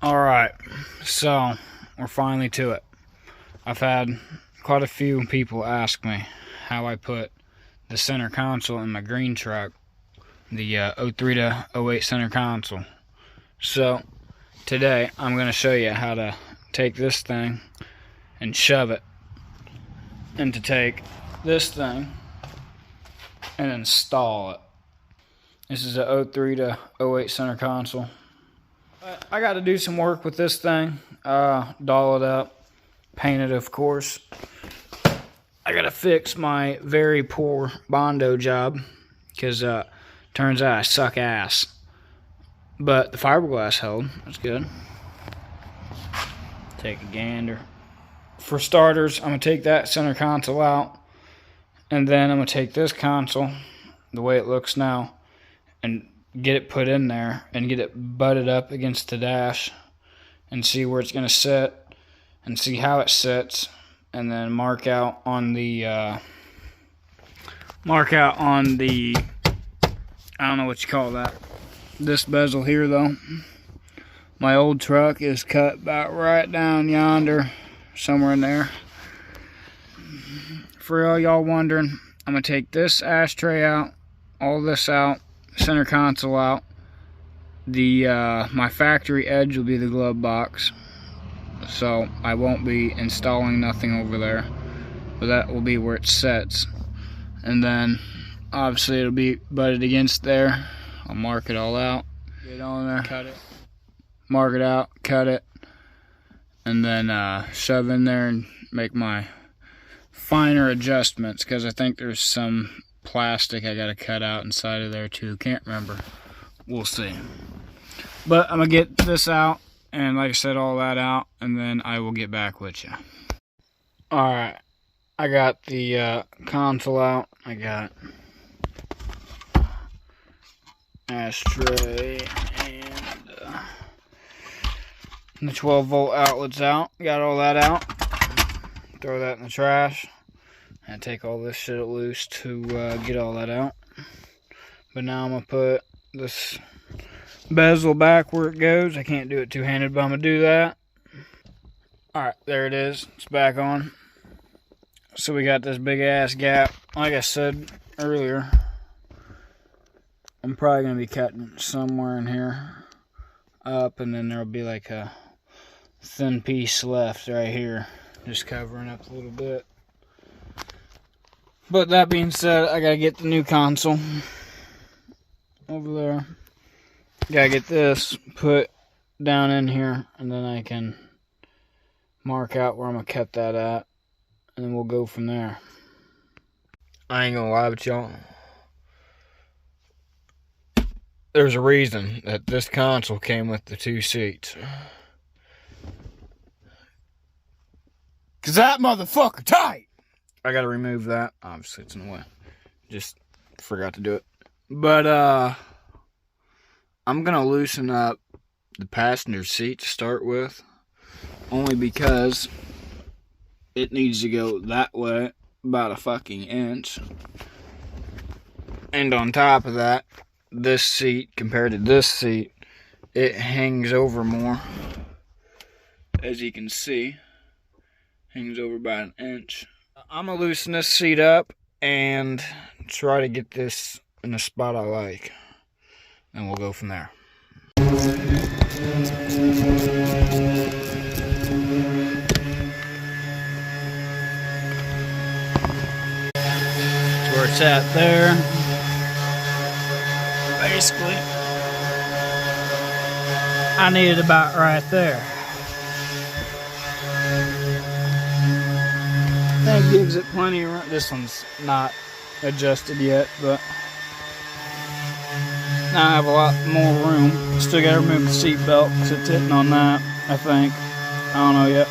Alright, so we're finally to it. I've had quite a few people ask me how I put the center console in my green truck, the 03 to 08 center console. So today I'm going to show you how to take this thing and shove it, and to take this thing and install it. This is a 03 to 08 center console. I got to do some work with this thing, doll it up, paint it of course. I got to fix my very poor Bondo job, because turns out I suck ass. But the fiberglass held, that's good. Take a gander. For starters, I'm going to take that center console out, and then I'm going to take this console, the way it looks now, and get it put in there and get it butted up against the dash and see where it's going to sit and see how it sits, and then mark out on the I don't know what you call that, this bezel here though. My old truck is cut about right down yonder, somewhere in there. For all y'all wondering, I'm going to take this ashtray out, all this out, center console out. The my factory edge will be the glove box, so I won't be installing nothing over there, but that will be where it sets. And then obviously it'll be butted against there. I'll mark it all out, get it on there, cut it, mark it out, cut it, and then shove in there and make my finer adjustments, because I think there's some plastic I gotta cut out inside of there too. Can't remember. We'll see. But I'm gonna get this out, and like I said, all that out, and then I will get back with you. Alright, I got the console out. I got ashtray and the 12-volt outlets out. Got all that out. Throw that in the trash. And take all this shit loose to get all that out. But now I'm going to put this bezel back where it goes. I can't do it two-handed, but I'm going to do that. Alright, there it is. It's back on. So we got this big ass gap. Like I said earlier, I'm probably going to be cutting somewhere in here up, and then there'll be like a thin piece left right here, just covering up a little bit. But that being said, I gotta get the new console over there. Gotta get this put down in here, and then I can mark out where I'm gonna cut that at, and then we'll go from there. I ain't gonna lie with y'all, there's a reason that this console came with the 2 seats. 'Cause that motherfucker tight! I gotta remove that. Obviously, it's in the way. Just forgot to do it. But, I'm gonna loosen up the passenger seat to start with. Only because it needs to go that way about a fucking inch. And on top of that, this seat compared to this seat, it hangs over more. As you can see, hangs over about an inch. I'm going to loosen this seat up and try to get this in a spot I like. And we'll go from there. That's where it's at there. Basically, I need it about right there. That gives it plenty of room. This one's not adjusted yet, but now I have a lot more room. Still gotta remove the seat belt because it's hitting on that, I think. I don't know yet.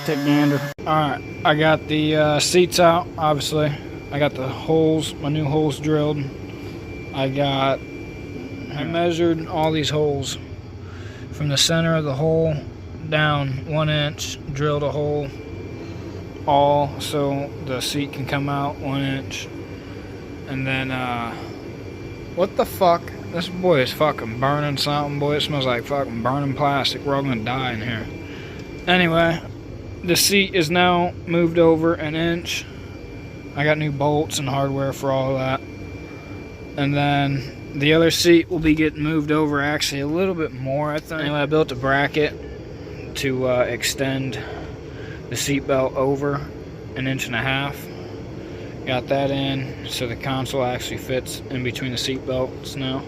Take a gander. Alright, I got the seats out, obviously. I got the holes, my new holes drilled. I measured all these holes from the center of the hole down 1 inch, drilled a hole all so the seat can come out 1 inch, and then what the fuck This boy is fucking burning something, boy. It smells like fucking burning plastic. We're all gonna die in here. Anyway, the seat is now moved over an inch. I got new bolts and hardware for all of that. And then the other seat will be getting moved over actually a little bit more, I think. Anyway, I built a bracket to extend the seat belt over 1.5 inches. Got that in so the console actually fits in between the seat belts now.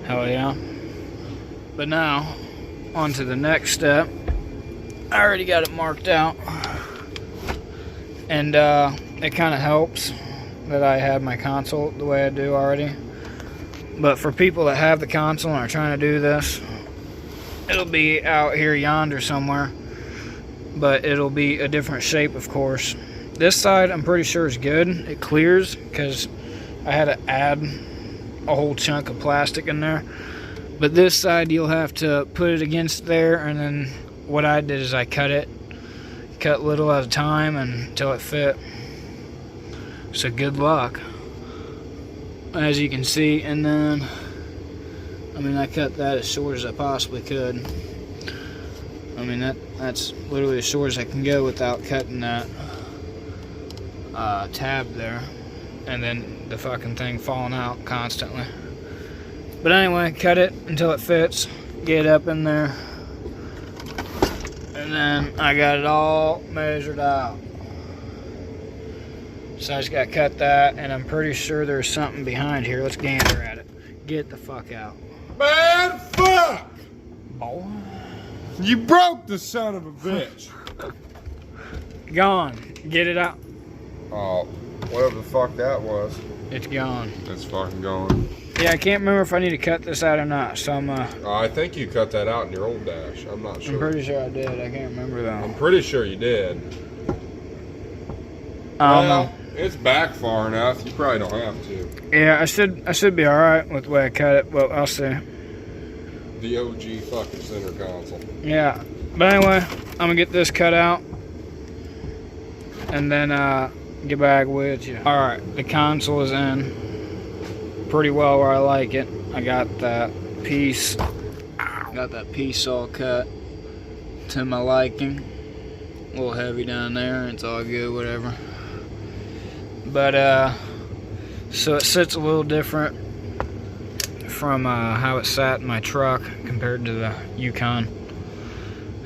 Hell yeah. But now, on to the next step. I already got it marked out. And it kind of helps that I have my console the way I do already. But for people that have the console and are trying to do this, it'll be out here yonder somewhere. But it'll be a different shape, of course. This side, I'm pretty sure is good. It clears because I had to add a whole chunk of plastic in there. But this side, you'll have to put it against there, and then what I did is I cut little at a time until it fit. So good luck, as you can see. And then, I mean, I cut that as short as I possibly could. I mean, that's literally as short as I can go without cutting that tab there, and then the fucking thing falling out constantly. But anyway, cut it until it fits, get it up in there, and then I got it all measured out. So I just got to cut that, and I'm pretty sure there's something behind here. Let's gander at it. Get the fuck out. Man, fuck! Boy. You broke the son of a bitch. Gone. Get it out. Oh, whatever the fuck that was. It's gone. It's fucking gone. Yeah, I can't remember if I need to cut this out or not, so I'm I think you cut that out in your old dash. I'm not sure. I'm pretty sure I did. I can't remember though. I'm pretty sure you did. Well, it's back far enough. You probably don't have to. Yeah, I should be alright with the way I cut it. Well, I'll see. The OG fucking center console. Yeah. But anyway, I'm gonna get this cut out and then get back with you. Alright, the console is in pretty well where I like it. I got that piece all cut to my liking. A little heavy down there, it's all good, whatever. But so it sits a little different from how it sat in my truck compared to the Yukon.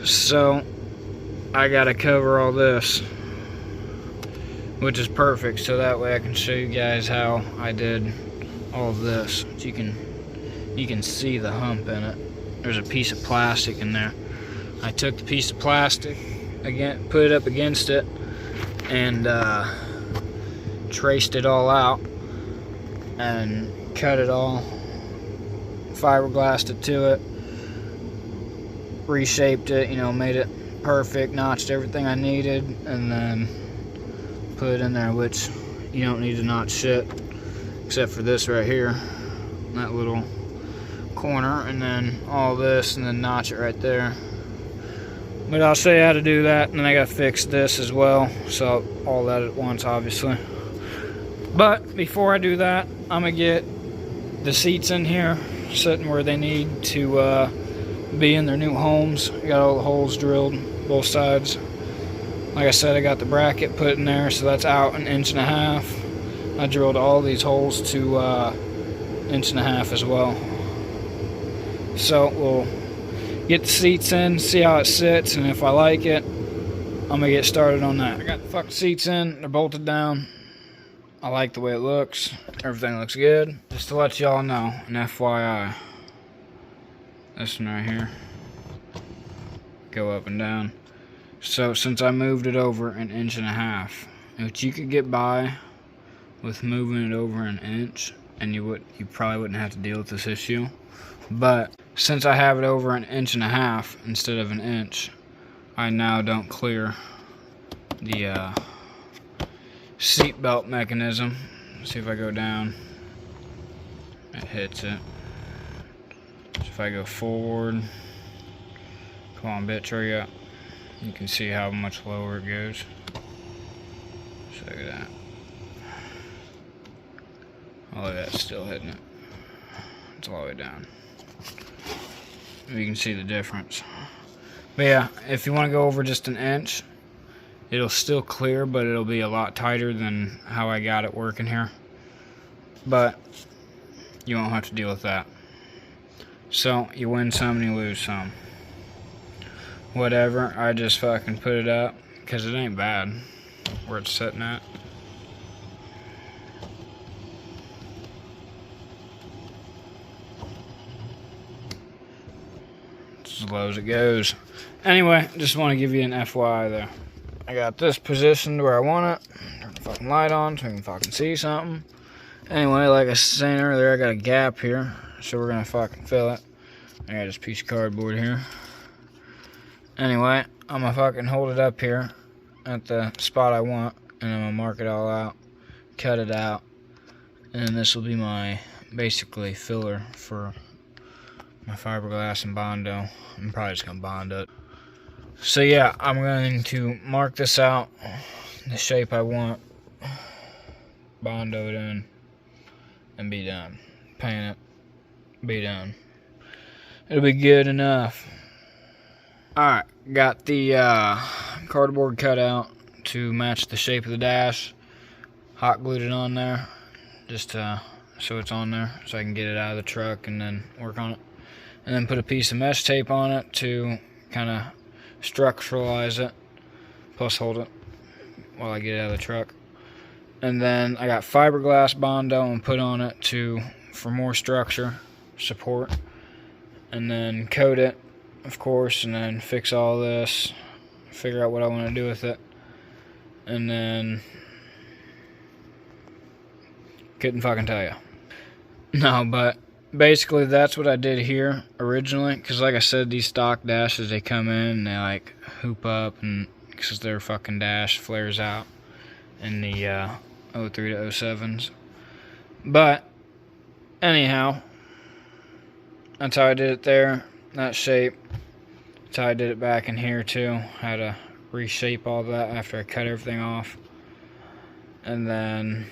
So I gotta cover all this, which is perfect, so that way I can show you guys how I did all of this. You can see the hump in it. There's a piece of plastic in there. I took the piece of plastic again, put it up against it, and traced it all out and cut it all, fiberglassed it to it, reshaped it, you know, made it perfect, notched everything I needed, and then put it in there, which you don't need to notch shit except for this right here, that little corner, and then all this, and then notch it right there. But I'll show you how to do that, and then I gotta fix this as well, so all that at once, obviously. But before I do that, I'm gonna get the seats in here sitting where they need to be in their new homes. I got all the holes drilled, both sides. Like I said, I got the bracket put in there, so that's out 1.5 inches. I drilled all these holes to 1.5 inches as well. So we'll get the seats in, see how it sits, and if I like it, I'm gonna get started on that. I got the fucking seats in, they're bolted down. I like the way it looks. Everything looks good. Just to let y'all know, an FYI, this one right here, go up and down. So since I moved it over 1.5 inches, which you could get by with moving it over 1 inch, and you probably wouldn't have to deal with this issue. But since I have it over 1.5 inches instead of 1 inch, I now don't clear the seat belt mechanism. See if I go down, it hits it. So if I go forward, come on bitch, hurry up. You can see how much lower it goes. So look at that. Oh, look at that, still hitting it. it's all the way down. You can see the difference. But yeah, if you want to go over just an inch, it'll still clear, but it'll be a lot tighter than how I got it working here. But you won't have to deal with that. So you win some and you lose some. Whatever, I just fucking put it up because it ain't bad where it's sitting at. It's as low as it goes. Anyway, just want to give you an FYI there. I got this positioned where I want it. Turn the fucking light on so we can fucking see something. Anyway, like I was saying earlier, I got a gap here, so we're gonna fucking fill it. I got this piece of cardboard here. Anyway, I'm gonna fucking hold it up here at the spot I want, and I'm gonna mark it all out, cut it out, and this will be my basically filler for my fiberglass and Bondo. I'm probably just gonna bond it. So yeah, I'm going to mark this out the shape I want, Bondo it in, and be done. Paint it, be done. It'll be good enough. Alright, got the cardboard cut out to match the shape of the dash. Hot glued it on there, just so it's on there, so I can get it out of the truck and then work on it. And then put a piece of mesh tape on it to kind of structuralize it, plus hold it while I get it out of the truck. And then I got fiberglass Bondo and put on it for more structure, support. And then coat it, of course, and then fix all this, figure out what I want to do with it. And then couldn't fucking tell you. No, but basically that's what I did here originally, because like I said, these stock dashes, they come in and they like hoop up, and because their fucking dash flares out in the 03 to 07s. But anyhow, that's how I did it there, that shape. That's how I did it back in here too. Had to reshape all that after I cut everything off. And then,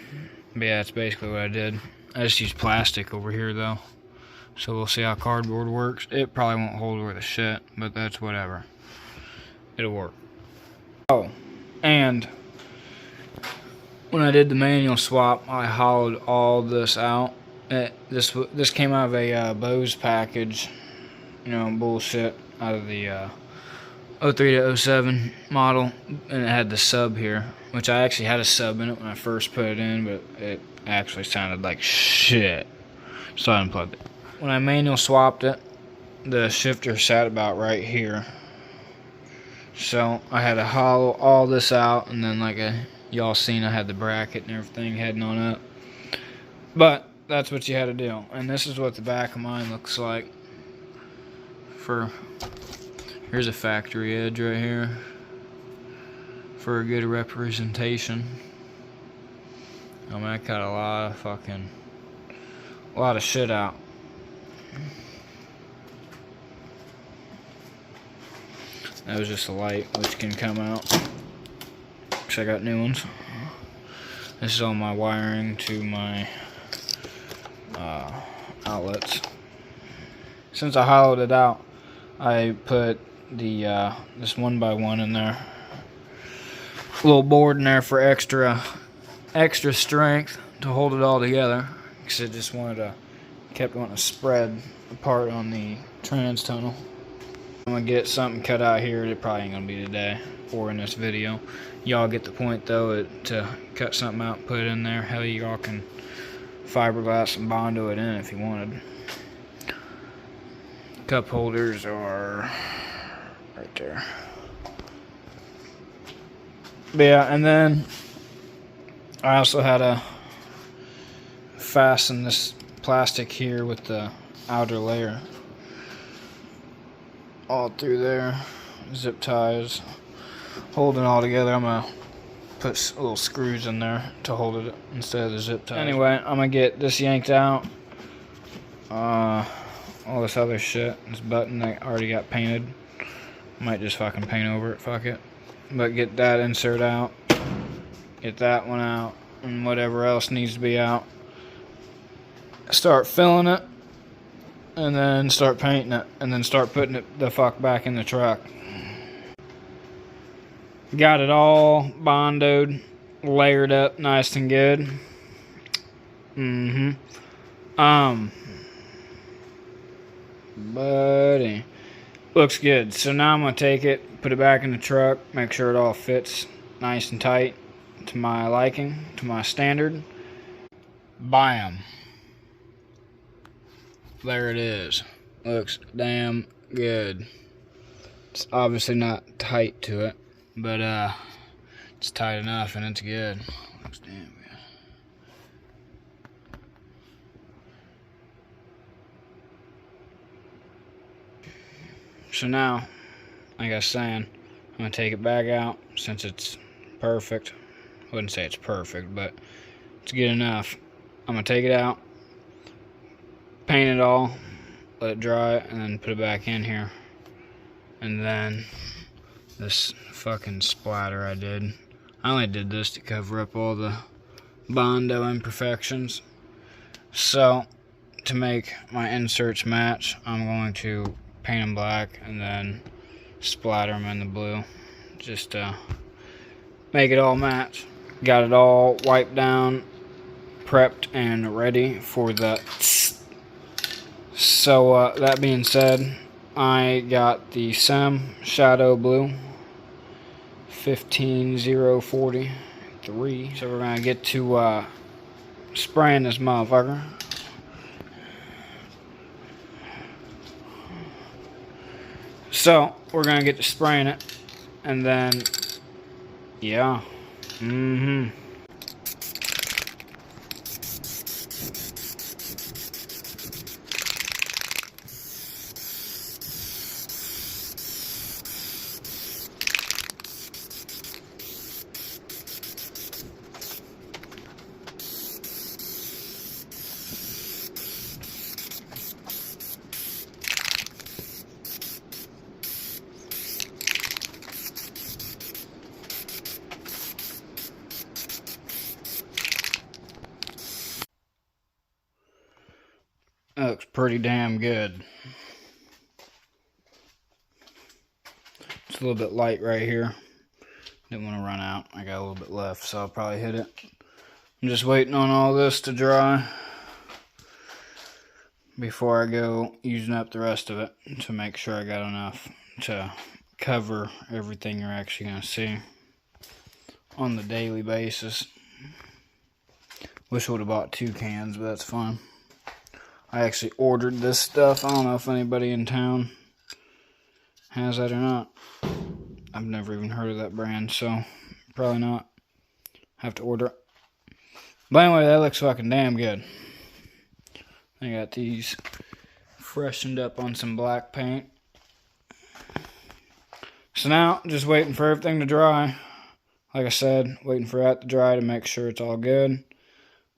but yeah, that's basically what I did. I just used plastic over here though, so we'll see how cardboard works. It probably won't hold worth a shit, but that's whatever. It'll work. Oh, and when I did the manual swap, I hollowed all this out. This came out of a Bose package, you know, bullshit, out of the 03 to 07 model, and it had the sub here, which I actually had a sub in it when I first put it in, but it actually sounded like shit, so I unplugged it. When I manual swapped it, the shifter sat about right here, so I had to hollow all this out, and then like y'all seen, I had the bracket and everything heading on up. But that's what you had to do, and this is what the back of mine looks like. Here's a factory edge right here for a good representation. I mean, I cut a lot of shit out. That was just a light, which can come out. Because I got new ones. This is all my wiring to my outlets. Since I hollowed it out, I put the this 1x1 in there. A little board in there for extra strength to hold it all together, because it just kept wanting to spread apart on the trans tunnel. I'm gonna get something cut out here. It probably ain't gonna be today or in this video. Y'all get the point though, to cut something out and put it in there. Hell, y'all can fiberglass and Bondo it in if you wanted. Cup holders are right there. But yeah, and then I also had to fasten this plastic here with the outer layer all through there. Zip ties, hold it all together. I'm gonna put little screws in there to hold it instead of the zip ties. Anyway, I'm gonna get this yanked out. All this other shit, this button I already got painted. Might just fucking paint over it, fuck it. But get that insert out, get that one out, and whatever else needs to be out. Start filling it, and then start painting it, and then start putting it the fuck back in the truck. Got it all bondoed, layered up nice and good. Buddy, looks good. So now I'm gonna take it, put it back in the truck, make sure it all fits nice and tight to my liking, to my standard. Bam. There it is. Looks damn good. It's obviously not tight to it, but it's tight enough and it's good. Looks damn good. So now, like I was saying, I'm gonna take it back out since it's perfect. I wouldn't say it's perfect, but it's good enough. I'm gonna take it out, paint it all, let it dry, and then put it back in here. And then this fucking splatter I did, I only did this to cover up all the Bondo imperfections. So to make my inserts match, I'm going to paint them black and then splatter them in the blue, just to make it all match. Got it all wiped down, prepped and ready for the so that being said, I got the Sem Shadow Blue 15043. So we're gonna get to spraying this motherfucker. So we're gonna get to spraying it, and then yeah. That looks pretty damn good. It's a little bit light right here. Didn't want to run out. I got a little bit left, so I'll probably hit it. I'm just waiting on all this to dry before I go using up the rest of it to make sure I got enough to cover everything you're actually going to see on the daily basis. Wish I would have bought 2 cans, but that's fine. I actually ordered this stuff. I don't know if anybody in town has that or not. I've never even heard of that brand, so probably not. Have to order it. But anyway, that looks fucking damn good. I got these freshened up on some black paint. So now, just waiting for everything to dry. Like I said, waiting for that to dry to make sure it's all good.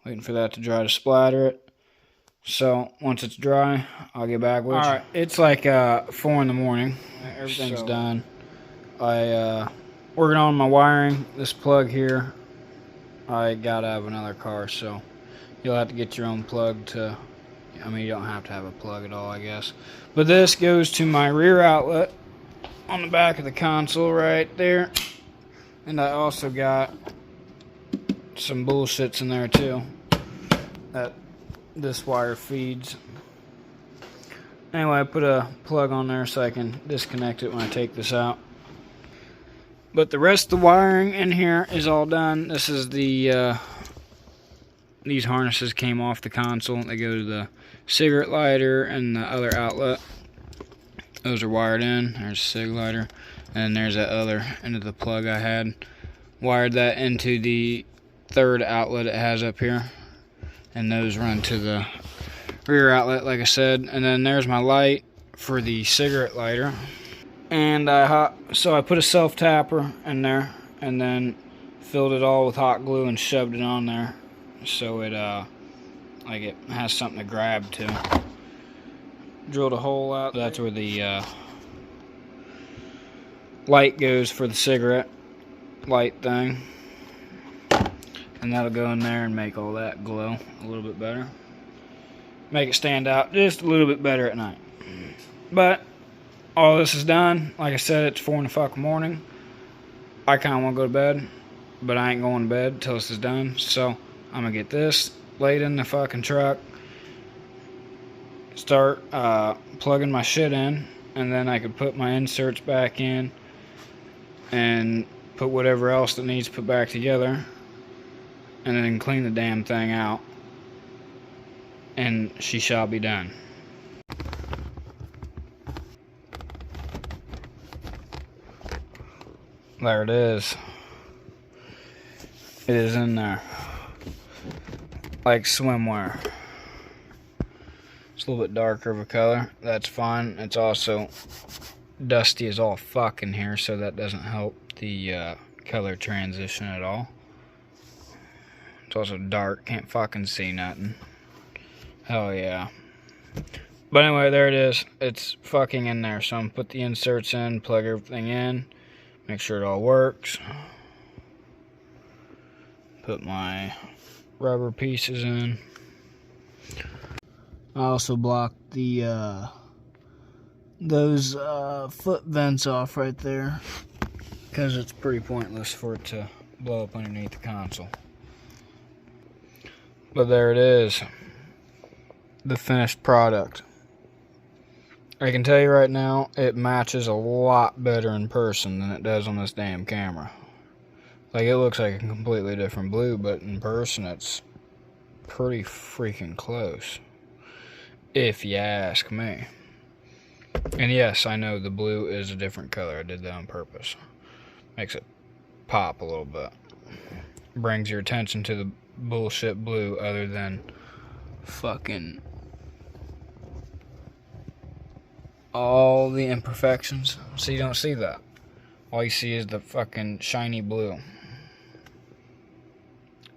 Waiting for that to dry to splatter it. So, once it's dry, I'll get back with you. Alright, it's like 4 in the morning. Everything's done. Working on my wiring. This plug here, I gotta have another car, so you'll have to get your own plug to, I mean, you don't have to have a plug at all, I guess. But this goes to my rear outlet on the back of the console right there. And I also got some bullshits in there too that this wire feeds. Anyway, I put a plug on there so I can disconnect it when I take this out. But the rest of the wiring in here is all done. This is the these harnesses came off the console. They go to the cigarette lighter and the other outlet. Those are wired in. There's a cig lighter, and there's that other end of the plug I had. Wired that into the third outlet it has up here. And those run to the rear outlet, like I said. And then there's my light for the cigarette lighter. And so I put a self-tapper in there, and then filled it all with hot glue and shoved it on there, so it like it has something to grab to. Drilled a hole out. That's where the light goes for the cigarette light thing. And that'll go in there and make all that glow a little bit better. make it stand out just a little bit better at night. But all this is done. Like I said, it's 4 in the fucking morning. I kind of want to go to bed, but I ain't going to bed until this is done. So I'm going to get this laid in the fucking truck, start plugging my shit in, and then I could put my inserts back in and put whatever else that needs to put back together, and then clean the damn thing out, and she shall be done. There it is. It is in there. Like swimwear. It's a little bit darker of a color. That's fine. It's also dusty as all fuck in here, so that doesn't help the color transition at all. It's also dark. Can't fucking see nothing. Hell yeah. But anyway, there it is. It's fucking in there. So I'm gonna put the inserts in, plug everything in. Make sure it all works. Put my rubber pieces in. I also blocked the those foot vents off right there, because it's pretty pointless for it to blow up underneath the console. But there it is, the finished product. I can tell you right now, it matches a lot better in person than it does on this damn camera. Like, it looks like a completely different blue, but in person it's pretty freaking close, if you ask me. And yes, I know the blue is a different color. I did that on purpose. Makes it pop a little bit. Brings your attention to the bullshit blue, other than fucking all the imperfections. So you don't see that. All you see is the fucking shiny blue.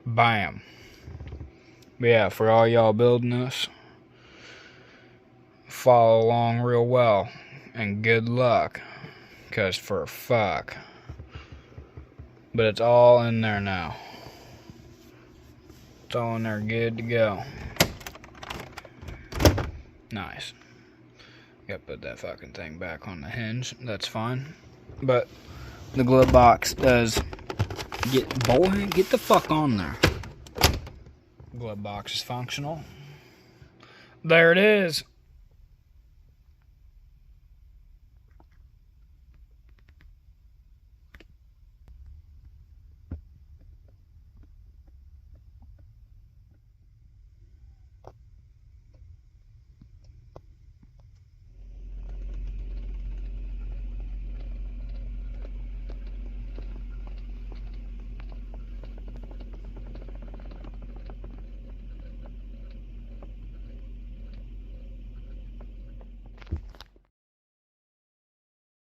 Bam. But yeah, for all y'all building this, follow along real well, and good luck, because for fuck. But it's all in there now. It's all in there, good to go. Nice. Gotta put that fucking thing back on the hinge. That's fine. But the glove box does get the fuck on there. Glove box is functional. There it is.